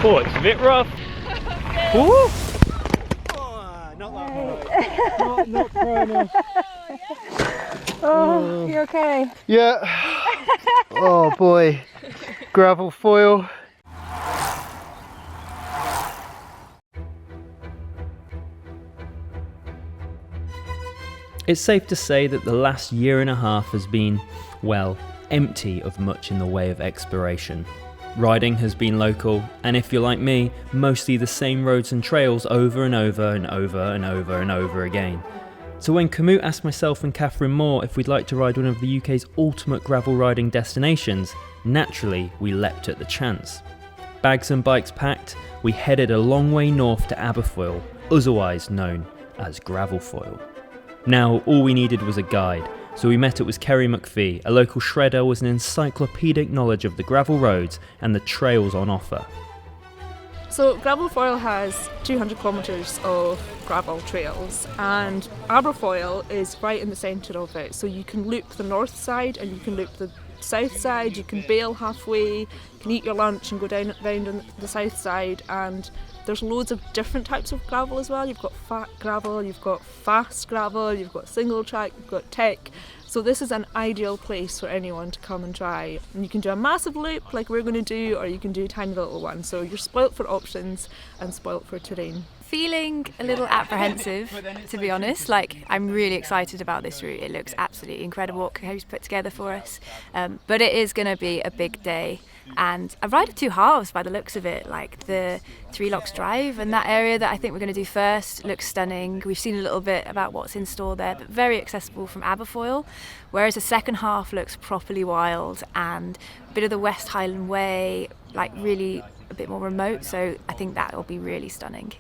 Oh, it's a bit rough. Woo! Oh, not that high. Not far enough. Oh, you okay? Yeah. Oh boy. Gravel foil. It's safe to say that the last year and a half has been, well, empty of much in the way of exploration. Riding has been local, and if you're like me, mostly the same roads and trails over and over and over and over and over again. So when Komoot asked myself and Catherine Moore if we'd like to ride one of the UK's ultimate gravel riding destinations, naturally we leapt at the chance. Bags and bikes packed, we headed a long way north to Aberfoyle, otherwise known as Gravelfoyle. Now, all we needed was a guide, so we met up with Kerry McPhee, a local shredder with an encyclopedic knowledge of the gravel roads and the trails on offer. So Gravelfoyle has 200 kilometres of gravel trails, and Aberfoyle is right in the centre of it. So you can loop the north side and you can loop the south side, you can bail halfway, you can eat your lunch and go down round on the south side, and there's loads of different types of gravel as well. You've got fat gravel, you've got fast gravel, you've got single track, you've got tech. So this is an ideal place for anyone to come and try. And you can do a massive loop like we're going to do, or you can do a tiny little one. So you're spoilt for options and spoilt for terrain. Feeling a little apprehensive, to be honest. Like, I'm really excited about this route. It looks absolutely incredible what Komoot's put together for us. But it is going to be a big day. And a ride of two halves by the looks of it, like the Three Lochs Drive and that area that I think we're going to do first looks stunning. We've seen a little bit about what's in store there, but very accessible from Aberfoyle, whereas the second half looks properly wild and a bit of the West Highland Way, like really a bit more remote, so I think that will be really stunning.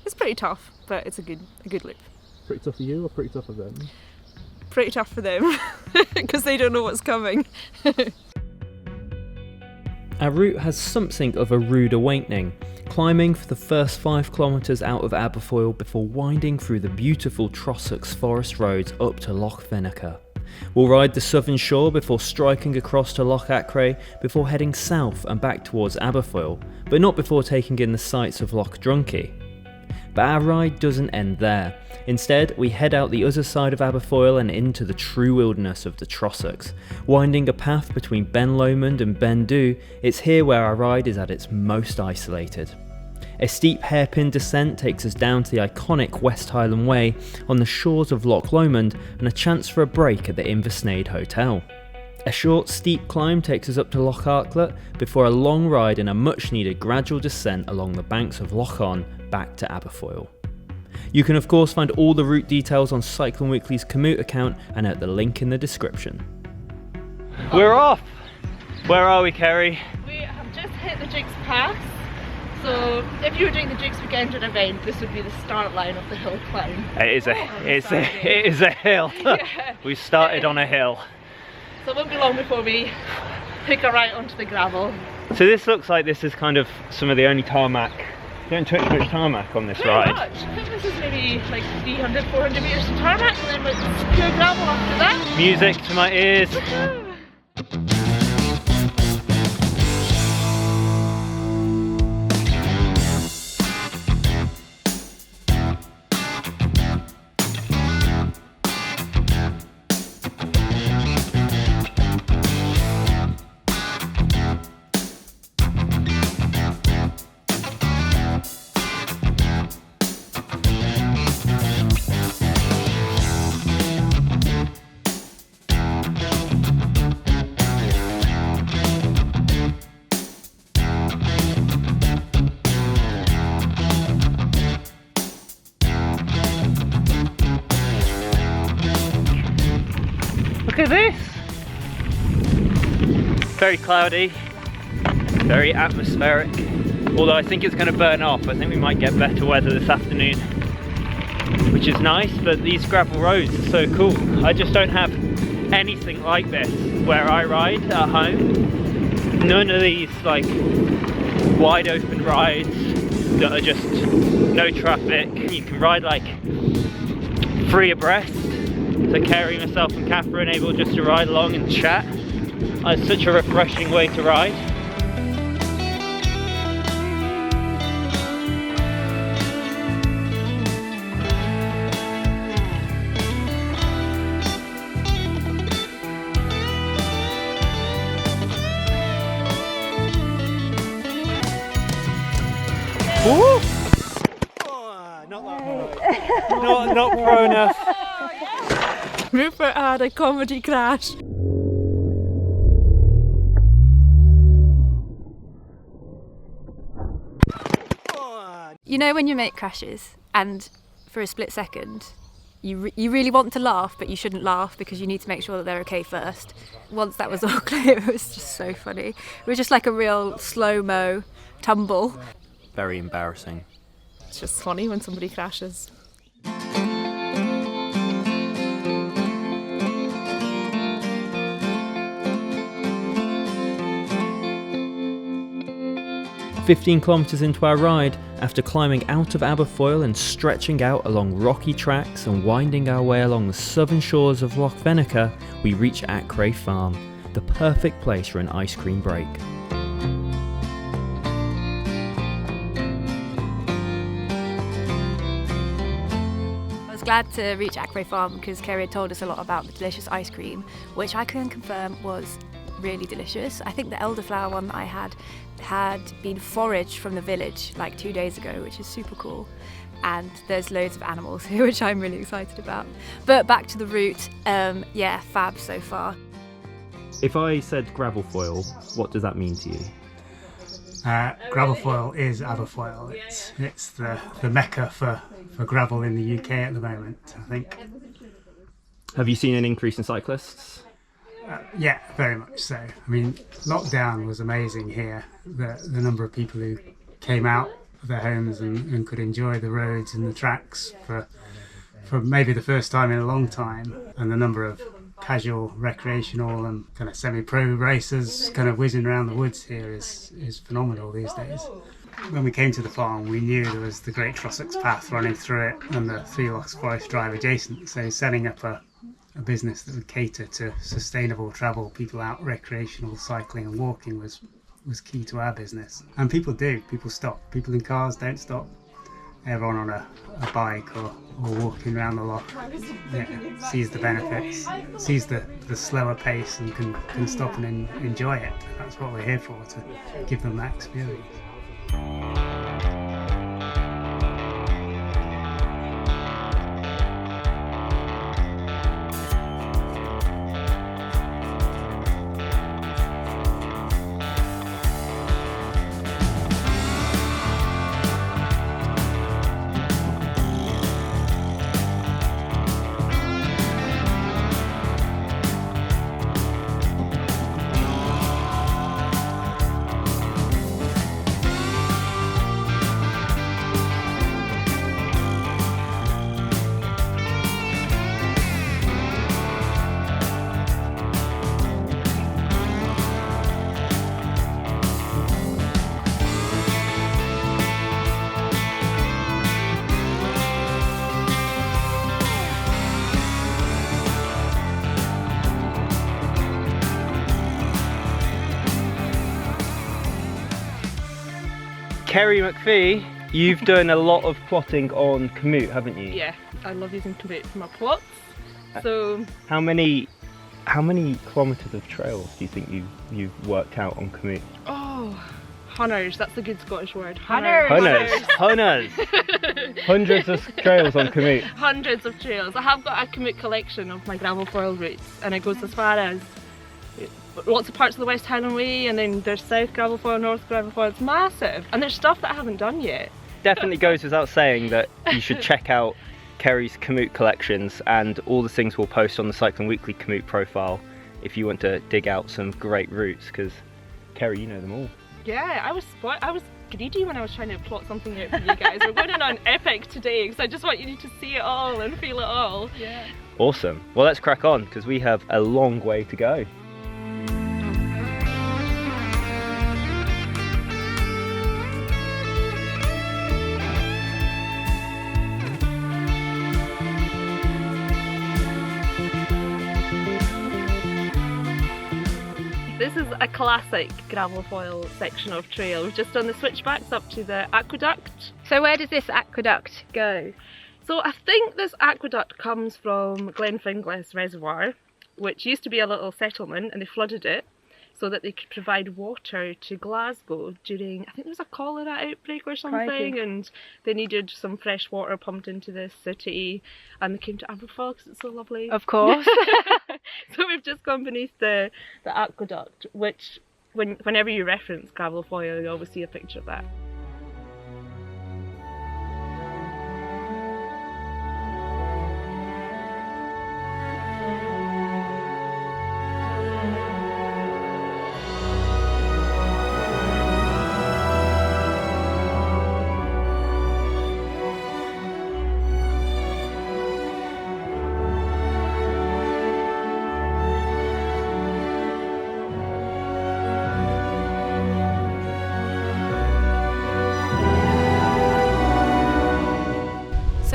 It's pretty tough, but it's a good loop. Pretty tough for you or pretty tough for them? Pretty tough for them, because they don't know what's coming. Our route has something of a rude awakening, climbing for the first 5 kilometres out of Aberfoyle before winding through the beautiful Trossachs forest roads up to Loch Lomond. We'll ride the southern shore before striking across to Loch before heading south and back towards Aberfoyle, but not before taking in the sights of Loch Drunkey. But our ride doesn't end there. Instead, we head out the other side of Aberfoyle and into the true wilderness of the Trossachs. Winding a path between Ben Lomond and Ben Du, it's here where our ride is at its most isolated. A steep hairpin descent takes us down to the iconic West Highland Way on the shores of Loch Lomond and a chance for a break at the Inversnaid Hotel. A short, steep climb takes us up to Loch Aqueduct before a long ride and a much-needed gradual descent along the banks of Loch Lomond back to Aberfoyle. You can of course find all the route details on Cycling Weekly's Komoot account and at the link in the description. We're off! Where are we, Kerry? We have just hit the Dukes Pass. So if you were doing the Dukes Weekender event, this would be the start line of the hill climb. It is a hill. Yeah. We started on a hill. So it won't be long before we pick a right onto the gravel. So this looks like this is kind of some of the only tarmac. You don't touch much tarmac on this Pretty ride. much. I think this is maybe like 300, 400 metres to tarmac, and then it's pure gravel after that. Music to my ears. Look at this! Very cloudy, very atmospheric. Although I think it's going to burn off. I think we might get better weather this afternoon, which is nice, but these gravel roads are so cool. I just don't have anything like this where I ride at home. None of these like wide open rides that are just no traffic. You can ride like free abreast. So Kerry, myself and Catherine able just to ride along and chat. It's such a refreshing way to ride. Oh, not that pro. Not pro enough. Rupert had a comedy crash. You know when your mate crashes and for a split second you really want to laugh, but you shouldn't laugh because you need to make sure that they're okay first. Once that was all clear, it was just so funny. It was just like a real slow-mo tumble. Very embarrassing. It's just funny when somebody crashes. "15 kilometres into our ride, after climbing out of Aberfoyle and stretching out along rocky tracks and winding our way along the southern shores of Loch Lomond, we reach Aqueduct Farm, the perfect place for an ice cream break. I was glad to reach Aqueduct Farm because Kerry had told us a lot about the delicious ice cream, which I can confirm was really delicious. I think the elderflower one that I had been foraged from the village like 2 days ago, which is super cool. And there's loads of animals here, which I'm really excited about. But back to the route, yeah, fab so far. If I said gravel foil, what does that mean to you? Gravel foil is Aberfoyle. It's the mecca for gravel in the UK at the moment, I think. Have you seen an increase in cyclists? Yeah, very much so. I mean, lockdown was amazing here. The number of people who came out of their homes and could enjoy the roads and the tracks for maybe the first time in a long time, and the number of casual, recreational and kind of semi-pro racers kind of whizzing around the woods here is phenomenal these days. When we came to the farm, we knew there was the Great Trossachs path running through it and the Three Lochs Forest Drive adjacent, so setting up a business that would cater to sustainable travel, people out recreational cycling and walking was key to our business. And people stop. People in cars don't stop. Everyone on a bike or walking around the loch sees the benefits, sees the slower pace and can stop and enjoy it. That's what we're here for, to give them that experience. Kerry McPhee, you've done a lot of plotting on Komoot, haven't you? Yeah, I love using Komoot for my plots. So How many kilometres of trails do you think you've worked out on Komoot? oh, hunters, that's a good Scottish word. Hunters! Hundreds of trails on Komoot. Hundreds of trails. I have got a Komoot collection of my gravel foil routes, and it goes as far as lots of parts of the West Highland Way, and then there's South gravel foil, North gravel foil. It's massive, and there's stuff that I haven't done yet. Definitely goes without saying that you should check out Kerry's Komoot collections, and all the things we'll post on the Cycling Weekly Komoot profile if you want to dig out some great routes, because Kerry, you know them all. Yeah, I was greedy when I was trying to plot something out for you guys. We're going on an epic today because I just want you to see it all and feel it all. Yeah. Awesome. Well, let's crack on because we have a long way to go. This is a classic gravel foil section of trail. We've just done the switchbacks up to the Aqueduct. So where does this aqueduct go? So I think this aqueduct comes from Glenfinglas Reservoir, which used to be a little settlement and they flooded it. so that they could provide water to Glasgow during, I think there was a cholera outbreak or something, Crikey. and they needed some fresh water pumped into the city, and they came to Aberfoyle because it's so lovely. Of course. So we've just gone beneath the Aqueduct, which whenever you reference Aberfoyle, you always see a picture of that.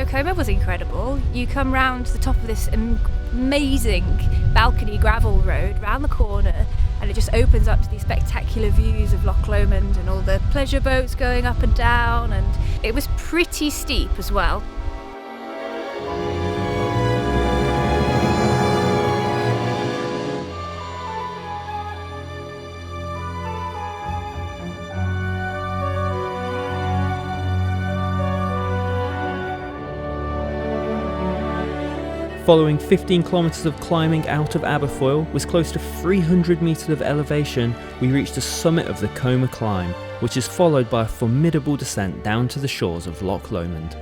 Komoot was incredible. You come round the top of this amazing balcony gravel road round the corner, and it just opens up to these spectacular views of Loch Lomond and all the pleasure boats going up and down, and it was pretty steep as well. Following 15 kilometres of climbing out of Aberfoyle, with close to 300 metres of elevation, we reached the summit of the Komoot climb, which is followed by a formidable descent down to the shores of Loch Lomond.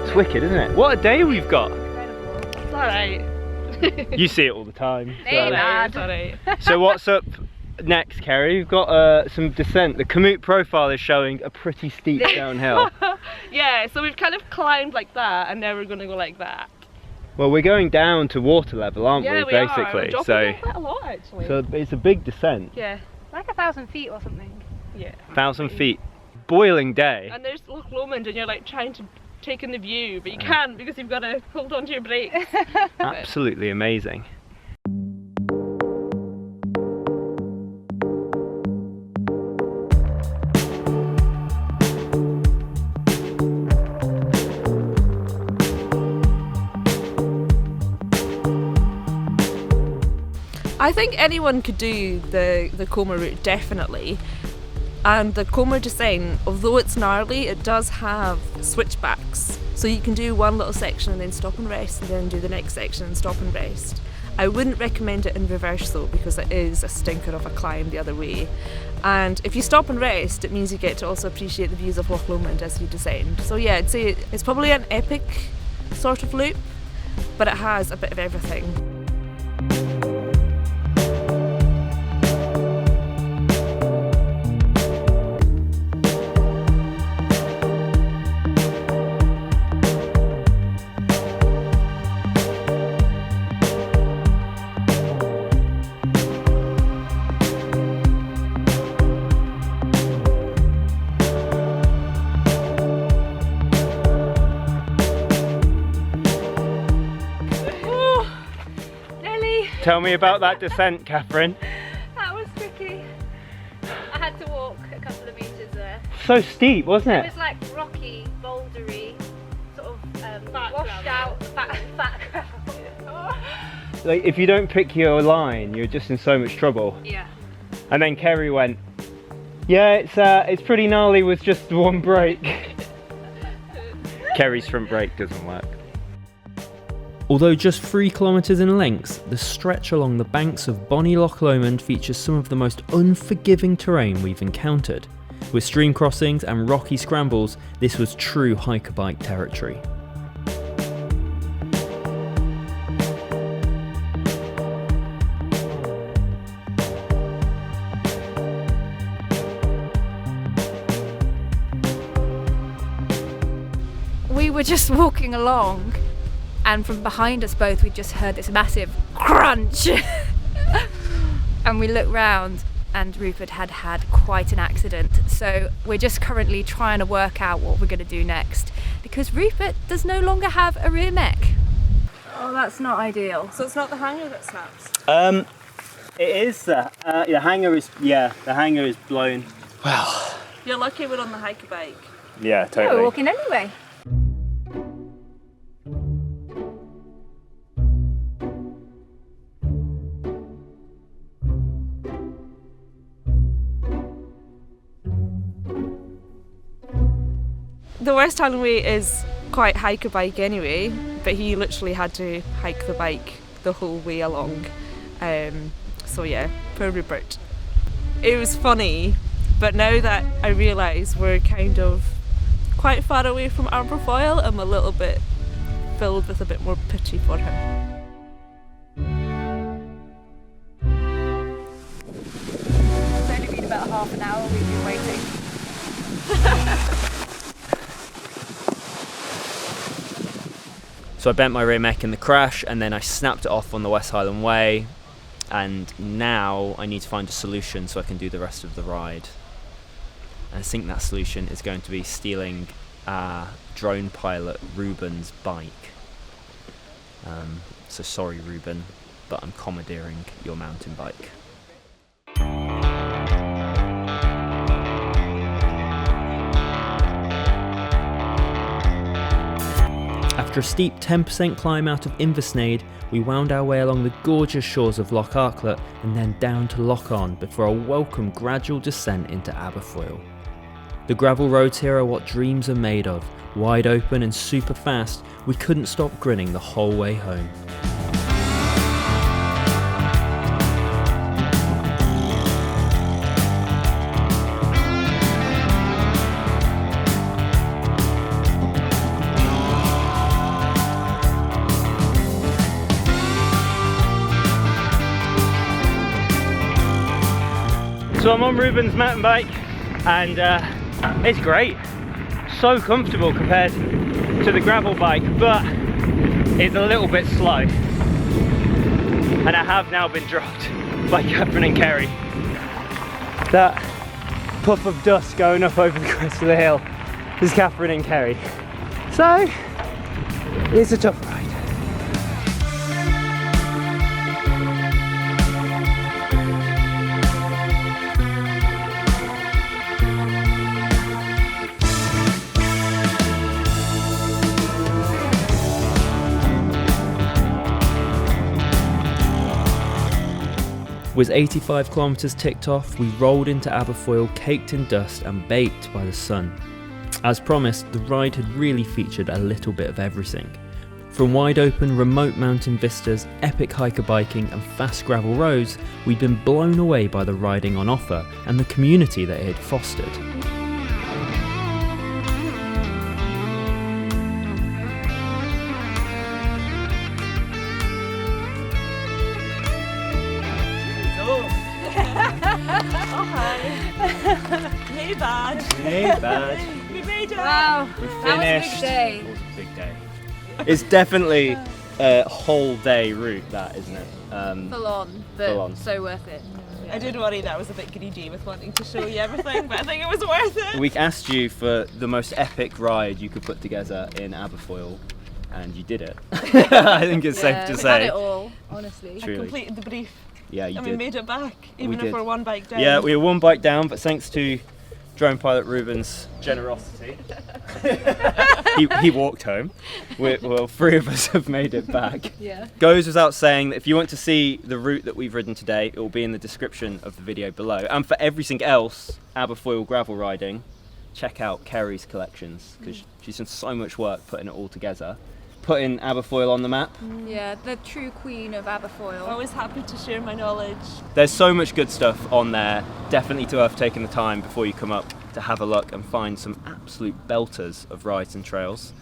It's wicked, isn't it? What a day we've got! It's alright. You see it all the time. Hey, lad. It's alright. So what's up next, Kerry? We've got some descent. The Komoot profile is showing a pretty steep downhill. Yeah, so we've kind of climbed like that, and now we're going to go like that. Well, we're going down to water level, aren't Yeah, we, we are. basically? We're dropping down quite a lot, actually. So it's a big descent. Yeah, Like 1,000 feet or something. yeah. 1,000 feet. Boiling day. And there's Loch Lomond, and you're like trying to take in the view, but you can't because you've got to hold on to your brakes. Absolutely amazing. I think anyone could do the Komoot route, definitely. And the Komoot descent, although it's gnarly, it does have switchbacks. So you can do one little section and then stop and rest, and then do the next section and stop and rest. I wouldn't recommend it in reverse though, because it is a stinker of a climb the other way. And if you stop and rest, it means you get to also appreciate the views of Loch Lomond as you descend. So yeah, I'd say it's probably an epic sort of loop, but it has a bit of everything. Tell me about that descent, Catherine. That was tricky. I had to walk a couple of metres there. So steep, wasn't It it? was like rocky, bouldery, sort of washed out, fat gravel. Like, if you don't pick your line, you're just in so much trouble. Yeah. And then Kerry went, yeah, it's pretty gnarly with just one brake. Kerry's front brake doesn't work. Although just 3 kilometres in length, the stretch along the banks of Bonnie Loch Lomond features some of the most unforgiving terrain we've encountered. With stream crossings and rocky scrambles, this was true hiker-bike territory. We were just walking along, and from behind us both we just heard this massive crunch. And we looked round, and Rupert had had quite an accident. So we're just currently trying to work out what we're going to do next, because Rupert does no longer have a rear mech. Oh, that's not ideal. So it's not the hanger that snaps? It is the hanger is blown. Well, You're lucky we're on the hiker bike. yeah, We're totally. walking anyway. the West Highland Way is quite hike a bike anyway, but he literally had to hike the bike the whole way along. So yeah, poor Rupert. It was funny, but now that I realise we're kind of quite far away from Aberfoyle, I'm a little bit filled with a bit more pity for him. It's only been about half an hour we've been waiting. So I bent my rear mech in the crash and then I snapped it off on the West Highland Way, and now I need to find a solution so I can do the rest of the ride. And I think that solution is going to be stealing drone pilot Ruben's bike. So sorry Ruben, but I'm commandeering your mountain bike. After a steep 10% climb out of Inversnaid, we wound our way along the gorgeous shores of Loch Lomond and then down to Loch Lomond before a welcome gradual descent into Aberfoyle. The gravel roads here are what dreams are made of. Wide open and super fast, we couldn't stop grinning the whole way home. So I'm on Ruben's mountain bike and it's great, so comfortable compared to the gravel bike, but it's a little bit slow and I have now been dropped by Catherine and Kerry. That puff of dust going up over the crest of the hill is Catherine and Kerry, so it's a tough ride. With 85 kilometres ticked off, we rolled into Aberfoyle caked in dust and baked by the sun. As promised, the ride had really featured a little bit of everything. From wide open remote mountain vistas, epic hiker biking and fast gravel roads, we'd been blown away by the riding on offer and the community that it had fostered. Hey bad. Hey bad. We made it. Wow, We that finished. was a big day. It was a big day. It's definitely a whole day route, that, isn't it? Full on, but Full on. so worth it. I did worry that I was a bit greedy with wanting to show you everything, but I think it was worth it. We asked you for the most epic ride you could put together in Aberfoyle, and you did it. I think it's safe to we say. had it all, honestly. Truly. I completed the brief Yeah, you and did. we made it back, even did. if we're one bike down. Yeah, we were one bike down, but thanks to drone pilot Ruben's generosity, he walked home. Well, three of us have made it back. Yeah. Goes without saying that if you want to see the route that we've ridden today, it will be in the description of the video below. And for everything else, Aberfoyle gravel riding, check out Kerry's collections, because she's done so much work putting it all together. Putting Aberfoyle on the map. Yeah, the true queen of Aberfoyle. Always happy to share my knowledge. There's so much good stuff on there, definitely worth taking the time before you come up to have a look and find some absolute belters of rides and trails.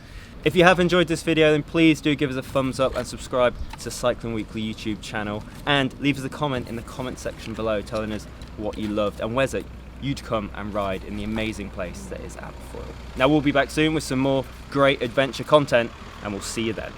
If you have enjoyed this video, then please do give us a thumbs up and subscribe to the Cycling Weekly YouTube channel, and leave us a comment in the comment section below telling us what you loved and whether you'd come and ride in the amazing place that is Aberfoyle. Now we'll be back soon with some more great adventure content, and we'll see you then.